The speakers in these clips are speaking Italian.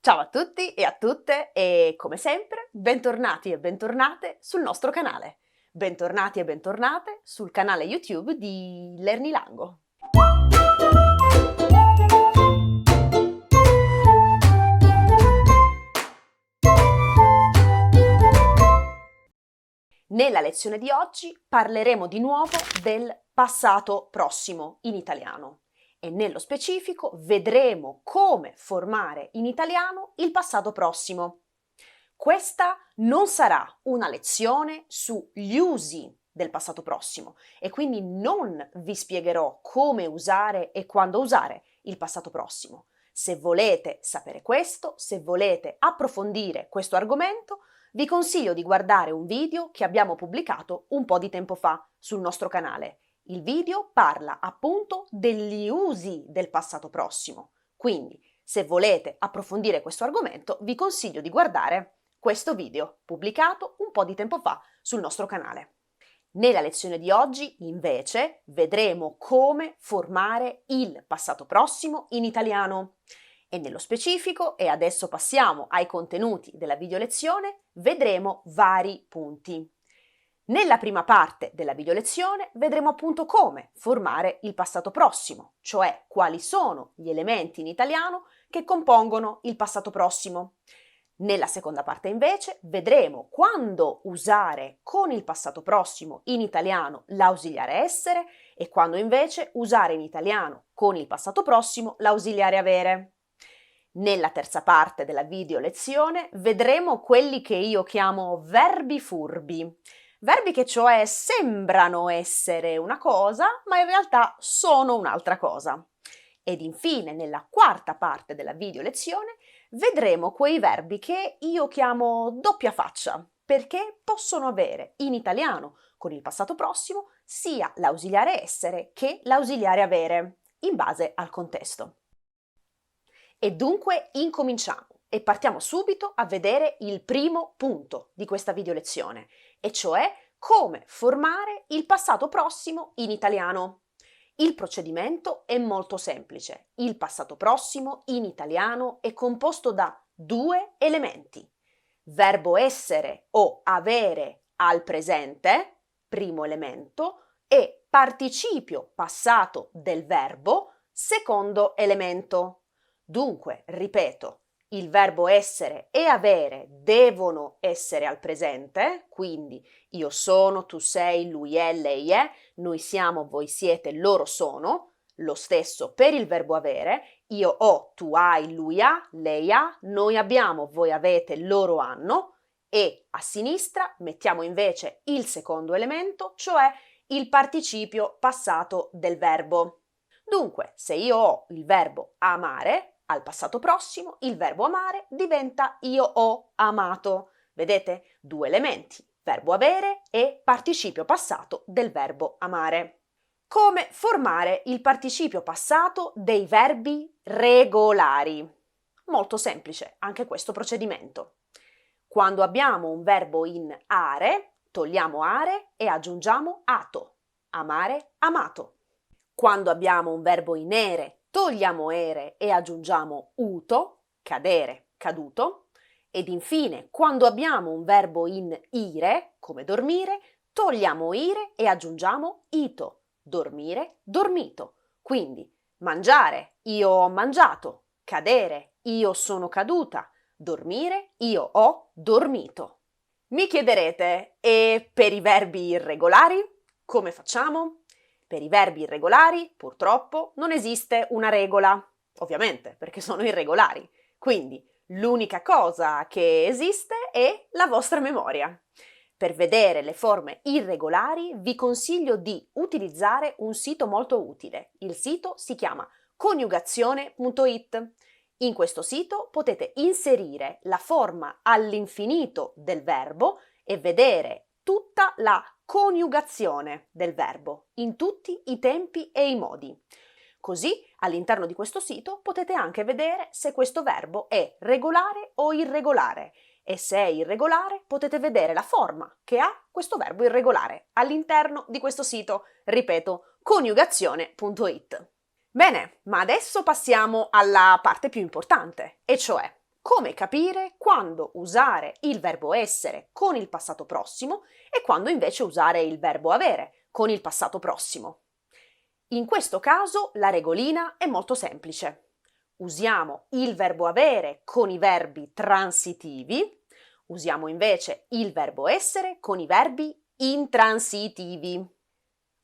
Ciao a tutti e a tutte e come sempre bentornati e bentornate sul nostro canale. Bentornati e bentornate sul canale YouTube di Lernilango. Nella lezione di oggi parleremo di nuovo del passato prossimo in italiano e nello specifico vedremo come formare in italiano il passato prossimo. Questa non sarà una lezione sugli usi del passato prossimo e quindi non vi spiegherò come usare e quando usare il passato prossimo. Se volete sapere questo, se volete approfondire questo argomento, vi consiglio di guardare un video che abbiamo pubblicato un po' di tempo fa sul nostro canale. Il video parla appunto degli usi del passato prossimo. Quindi, se volete approfondire questo argomento, vi consiglio di guardare questo video pubblicato un po' di tempo fa sul nostro canale. Nella lezione di oggi, invece, vedremo come formare il passato prossimo in italiano. E nello specifico, e adesso passiamo ai contenuti della video lezione, vedremo vari punti. Nella prima parte della video lezione vedremo appunto come formare il passato prossimo, cioè quali sono gli elementi in italiano che compongono il passato prossimo. Nella seconda parte invece vedremo quando usare con il passato prossimo in italiano l'ausiliare essere e quando invece usare in italiano con il passato prossimo l'ausiliare avere. Nella terza parte della video lezione vedremo quelli che io chiamo verbi furbi. Verbi che cioè sembrano essere una cosa, ma in realtà sono un'altra cosa. Ed infine, nella quarta parte della video lezione, vedremo quei verbi che io chiamo doppia faccia, perché possono avere in italiano, con il passato prossimo, sia l'ausiliare essere che l'ausiliare avere, in base al contesto. E dunque incominciamo e partiamo subito a vedere il primo punto di questa video lezione, e cioè come formare il passato prossimo in italiano. Il procedimento è molto semplice. Il passato prossimo in italiano è composto da due elementi. Verbo essere o avere al presente, primo elemento, e participio passato del verbo, secondo elemento. Dunque, ripeto, il verbo essere e avere devono essere al presente, quindi io sono, tu sei, lui è, lei è, noi siamo, voi siete, loro sono. Lo stesso per il verbo avere, io ho, tu hai, lui ha, lei ha, noi abbiamo, voi avete, loro hanno. E a sinistra mettiamo invece il secondo elemento, cioè il participio passato del verbo. Dunque, se io ho il verbo amare, al passato prossimo il verbo amare diventa io ho amato. Vedete? Due elementi, verbo avere e participio passato del verbo amare. Come formare il participio passato dei verbi regolari? Molto semplice anche questo procedimento. Quando abbiamo un verbo in are, togliamo are e aggiungiamo ato. Amare, amato. Quando abbiamo un verbo in ere, togliamo ere e aggiungiamo uto, cadere, caduto. Ed infine, quando abbiamo un verbo in ire, come dormire, togliamo ire e aggiungiamo ito, dormire, dormito. Quindi mangiare, io ho mangiato, cadere, io sono caduta, dormire, io ho dormito. Mi chiederete, e per i verbi irregolari come facciamo? Per i verbi irregolari, purtroppo, non esiste una regola, ovviamente, perché sono irregolari. Quindi l'unica cosa che esiste è la vostra memoria. Per vedere le forme irregolari vi consiglio di utilizzare un sito molto utile. Il sito si chiama coniugazione.it. In questo sito potete inserire la forma all'infinito del verbo e vedere tutta la coniugazione del verbo in tutti i tempi e i modi. Così all'interno di questo sito potete anche vedere se questo verbo è regolare o irregolare e se è irregolare potete vedere la forma che ha questo verbo irregolare all'interno di questo sito, ripeto, coniugazione.it. Bene, ma adesso passiamo alla parte più importante, e cioè come capire quando usare il verbo essere con il passato prossimo e quando invece usare il verbo avere con il passato prossimo. In questo caso la regolina è molto semplice. Usiamo il verbo avere con i verbi transitivi, usiamo invece il verbo essere con i verbi intransitivi.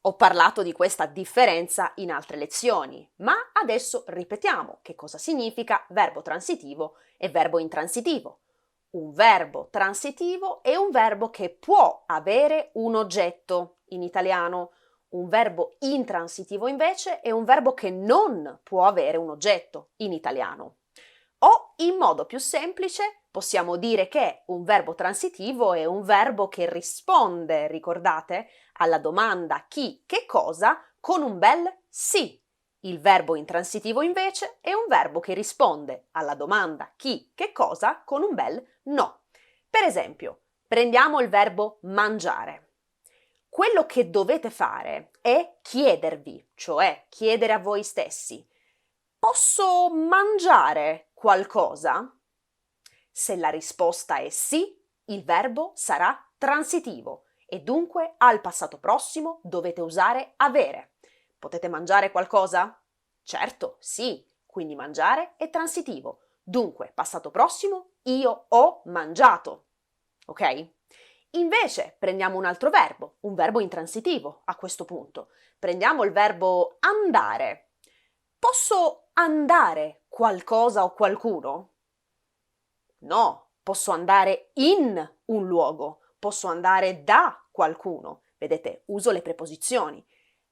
Ho parlato di questa differenza in altre lezioni, ma adesso ripetiamo che cosa significa verbo transitivo e verbo intransitivo. Un verbo transitivo è un verbo che può avere un oggetto in italiano. Un verbo intransitivo invece è un verbo che non può avere un oggetto in italiano. O in modo più semplice possiamo dire che un verbo transitivo è un verbo che risponde, ricordate, alla domanda chi, che cosa con un bel sì. Il verbo intransitivo invece è un verbo che risponde alla domanda chi, che cosa con un bel no. Per esempio, prendiamo il verbo mangiare. Quello che dovete fare è chiedervi, cioè chiedere a voi stessi: posso mangiare qualcosa? Se la risposta è sì, il verbo sarà transitivo e dunque al passato prossimo dovete usare avere. Potete mangiare qualcosa? Certo, sì, quindi mangiare è transitivo. Dunque, passato prossimo, io ho mangiato. Ok? Invece prendiamo un altro verbo, un verbo intransitivo a questo punto. Prendiamo il verbo andare. Posso andare qualcosa o qualcuno? No, posso andare in un luogo, posso andare da qualcuno. Vedete, uso le preposizioni.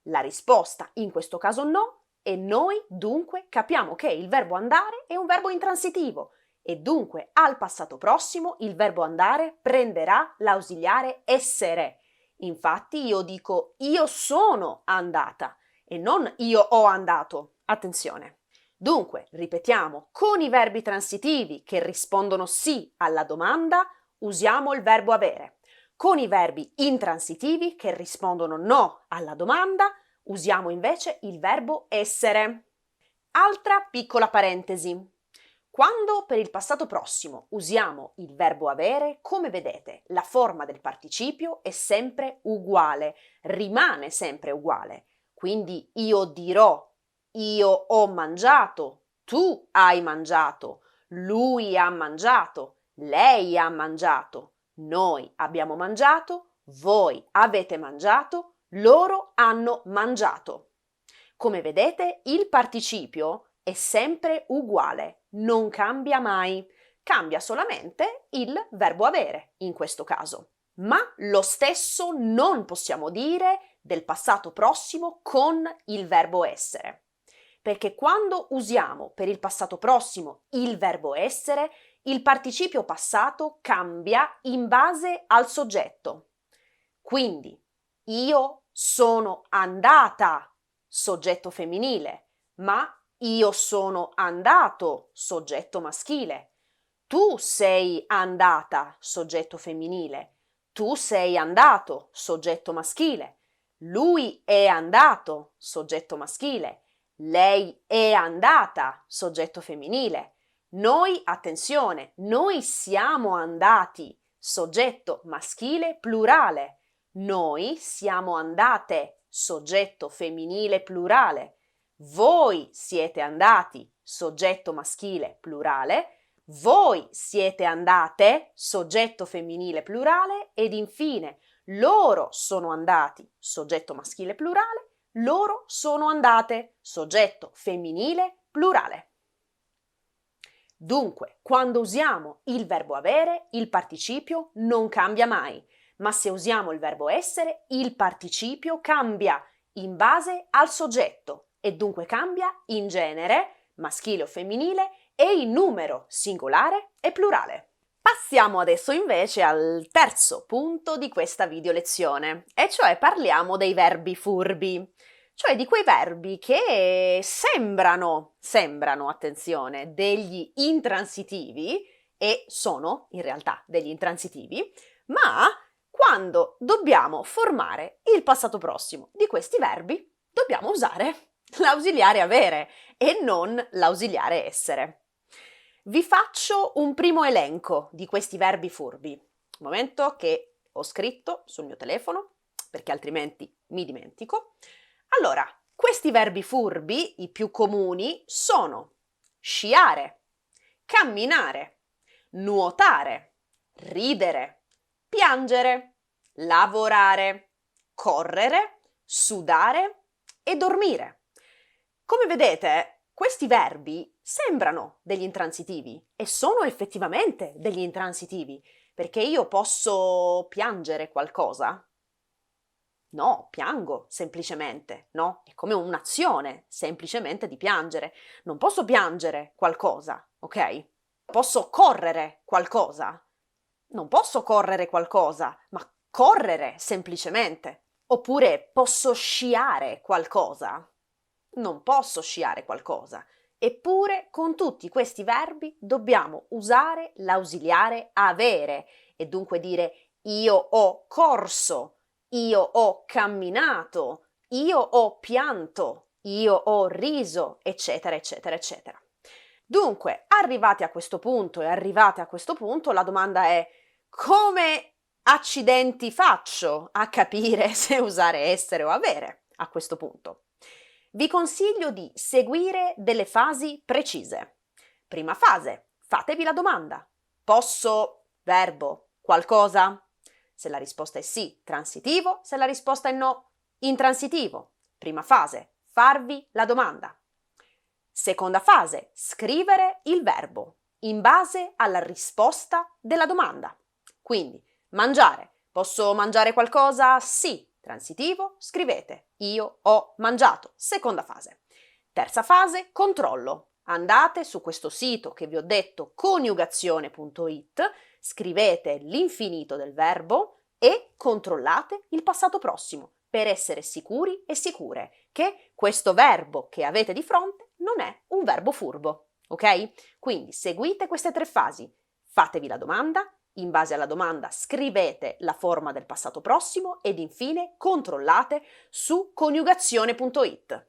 La risposta in questo caso no e noi dunque capiamo che il verbo andare è un verbo intransitivo e dunque al passato prossimo il verbo andare prenderà l'ausiliare essere. Infatti io dico io sono andata e non io ho andato. Attenzione. Dunque, ripetiamo, con i verbi transitivi che rispondono sì alla domanda, usiamo il verbo avere. Con i verbi intransitivi che rispondono no alla domanda, usiamo invece il verbo essere. Altra piccola parentesi. Quando per il passato prossimo usiamo il verbo avere, come vedete, la forma del participio è sempre uguale, rimane sempre uguale. Quindi io dirò, io ho mangiato, tu hai mangiato, lui ha mangiato, lei ha mangiato, noi abbiamo mangiato, voi avete mangiato, loro hanno mangiato. Come vedete, il participio è sempre uguale, non cambia mai. Cambia solamente il verbo avere in questo caso. Ma lo stesso non possiamo dire del passato prossimo con il verbo essere. Perché quando usiamo per il passato prossimo il verbo essere, il participio passato cambia in base al soggetto. Quindi, io sono andata, soggetto femminile, ma io sono andato, soggetto maschile. Tu sei andata, soggetto femminile. Tu sei andato, soggetto maschile. Lui è andato, soggetto maschile. Lei è andata, soggetto femminile. Noi, attenzione, noi siamo andati, soggetto maschile plurale. Noi siamo andate, soggetto femminile plurale. Voi siete andati, soggetto maschile plurale. Voi siete andate, soggetto femminile plurale. Ed infine, loro sono andati, soggetto maschile plurale. Loro sono andate, soggetto femminile plurale. Dunque, quando usiamo il verbo avere, il participio non cambia mai, ma se usiamo il verbo essere, il participio cambia in base al soggetto e dunque cambia in genere, maschile o femminile, e in numero, singolare e plurale. Passiamo adesso invece al terzo punto di questa video lezione, e cioè parliamo dei verbi furbi. Cioè di quei verbi che sembrano, attenzione, degli intransitivi e sono in realtà degli intransitivi, ma quando dobbiamo formare il passato prossimo di questi verbi dobbiamo usare l'ausiliare avere e non l'ausiliare essere. Vi faccio un primo elenco di questi verbi furbi. Un momento che ho scritto sul mio telefono, perché altrimenti mi dimentico. Allora, questi verbi furbi, i più comuni, sono sciare, camminare, nuotare, ridere, piangere, lavorare, correre, sudare e dormire. Come vedete, questi verbi sembrano degli intransitivi e sono effettivamente degli intransitivi, perché io posso piangere qualcosa? No, piango semplicemente, no? È come un'azione semplicemente di piangere. Non posso piangere qualcosa, ok? Posso correre qualcosa? Non posso correre qualcosa, ma correre semplicemente. Oppure posso sciare qualcosa? Non posso sciare qualcosa. Eppure con tutti questi verbi dobbiamo usare l'ausiliare avere e dunque dire io ho corso, io ho camminato, io ho pianto, io ho riso, eccetera, eccetera, eccetera. Dunque, arrivati a questo punto e arrivate a questo punto, la domanda è: come accidenti faccio a capire se usare essere o avere a questo punto? Vi consiglio di seguire delle fasi precise. Prima fase, fatevi la domanda: posso, verbo, qualcosa? Se la risposta è sì, transitivo; se la risposta è no, intransitivo. Prima fase, farvi la domanda. Seconda fase, scrivere il verbo in base alla risposta della domanda. Quindi, mangiare. Posso mangiare qualcosa? Sì. Transitivo, scrivete io ho mangiato. Seconda fase. Terza fase, controllo. Andate su questo sito che vi ho detto, coniugazione.it, scrivete l'infinito del verbo e controllate il passato prossimo per essere sicuri e sicure che questo verbo che avete di fronte non è un verbo furbo, ok? Quindi seguite queste tre fasi. Fatevi la domanda, in base alla domanda scrivete la forma del passato prossimo ed infine controllate su coniugazione.it.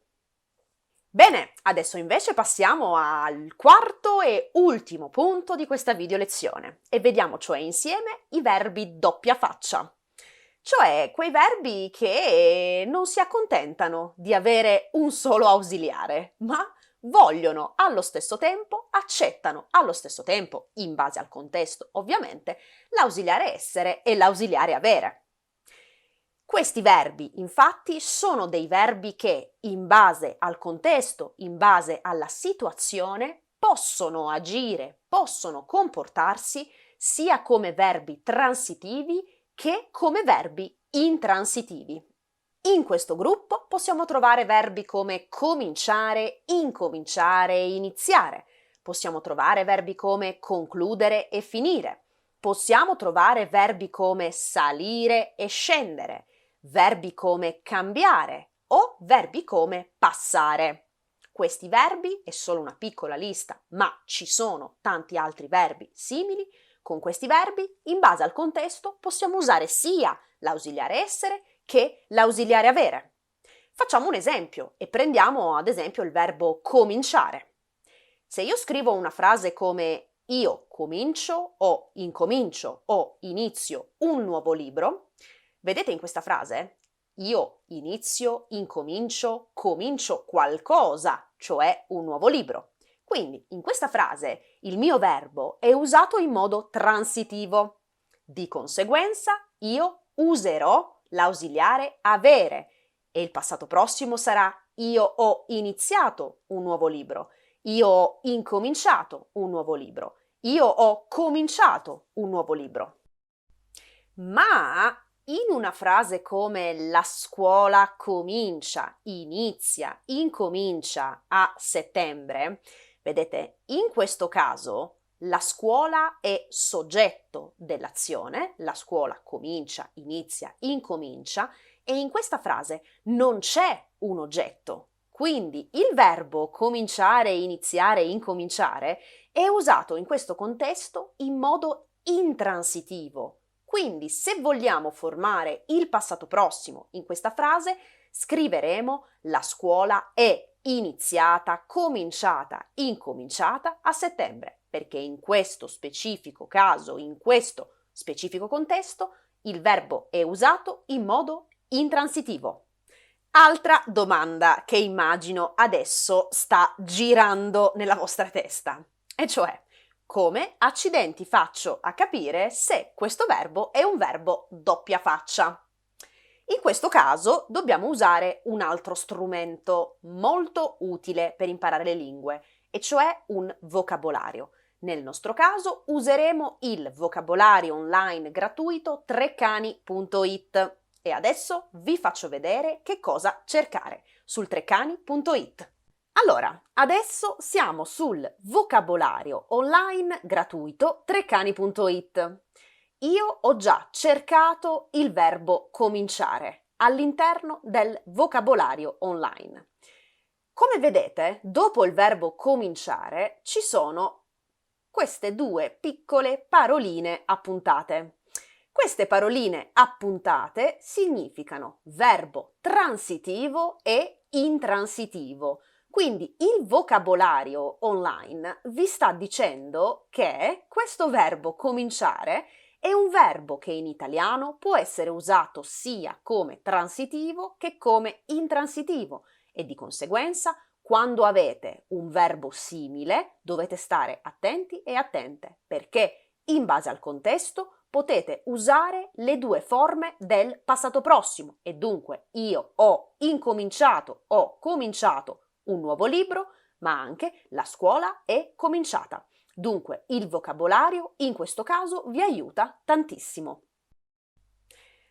Bene, adesso invece passiamo al quarto e ultimo punto di questa video lezione e vediamo cioè insieme i verbi doppia faccia. Cioè quei verbi che non si accontentano di avere un solo ausiliare, ma vogliono allo stesso tempo, accettano allo stesso tempo, in base al contesto ovviamente, l'ausiliare essere e l'ausiliare avere. Questi verbi, infatti, sono dei verbi che, in base al contesto, in base alla situazione, possono agire, possono comportarsi sia come verbi transitivi che come verbi intransitivi. In questo gruppo possiamo trovare verbi come cominciare, incominciare e iniziare. Possiamo trovare verbi come concludere e finire. Possiamo trovare verbi come salire e scendere, verbi come cambiare o verbi come passare. Questi verbi è solo una piccola lista, ma ci sono tanti altri verbi simili. Con questi verbi, in base al contesto, possiamo usare sia l'ausiliare essere che l'ausiliare avere. Facciamo un esempio e prendiamo ad esempio il verbo cominciare. Se io scrivo una frase come io comincio o incomincio o inizio un nuovo libro, vedete in questa frase? Io inizio, incomincio, comincio qualcosa, cioè un nuovo libro. Quindi in questa frase il mio verbo è usato in modo transitivo. Di conseguenza io userò l'ausiliare avere e il passato prossimo sarà io ho iniziato un nuovo libro, io ho incominciato un nuovo libro, io ho cominciato un nuovo libro. Ma in una frase come la scuola comincia, inizia, incomincia a settembre, vedete, in questo caso la scuola è soggetto dell'azione, la scuola comincia, inizia, incomincia e in questa frase non c'è un oggetto. Quindi il verbo cominciare, iniziare, incominciare è usato in questo contesto in modo intransitivo. Quindi se vogliamo formare il passato prossimo in questa frase, scriveremo la scuola è iniziata, cominciata, incominciata a settembre, perché in questo specifico caso, in questo specifico contesto, il verbo è usato in modo intransitivo. Altra domanda che immagino adesso sta girando nella vostra testa, e cioè, come accidenti faccio a capire se questo verbo è un verbo doppia faccia? In questo caso dobbiamo usare un altro strumento molto utile per imparare le lingue, e cioè un vocabolario. Nel nostro caso useremo il vocabolario online gratuito treccani.it e adesso vi faccio vedere che cosa cercare sul treccani.it. Allora, adesso siamo sul vocabolario online gratuito treccani.it. Io ho già cercato il verbo cominciare all'interno del vocabolario online. Come vedete, dopo il verbo cominciare ci sono queste due piccole paroline appuntate. Queste paroline appuntate significano verbo transitivo e intransitivo. Quindi il vocabolario online vi sta dicendo che questo verbo cominciare è un verbo che in italiano può essere usato sia come transitivo che come intransitivo e di conseguenza quando avete un verbo simile dovete stare attenti e attente perché in base al contesto potete usare le due forme del passato prossimo e dunque io ho incominciato, ho cominciato un nuovo libro, ma anche la scuola è cominciata. Dunque il vocabolario in questo caso vi aiuta tantissimo.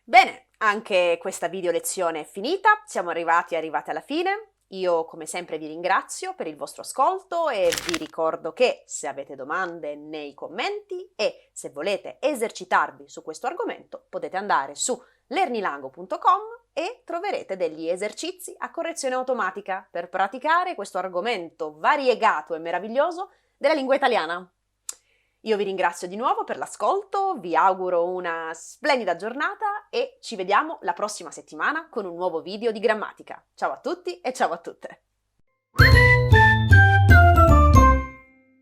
Bene, anche questa video lezione è finita, siamo arrivate alla fine. Io come sempre vi ringrazio per il vostro ascolto e vi ricordo che se avete domande nei commenti e se volete esercitarvi su questo argomento potete andare su learnilango.com e troverete degli esercizi a correzione automatica per praticare questo argomento variegato e meraviglioso della lingua italiana. Io vi ringrazio di nuovo per l'ascolto, vi auguro una splendida giornata e ci vediamo la prossima settimana con un nuovo video di grammatica. Ciao a tutti e ciao a tutte!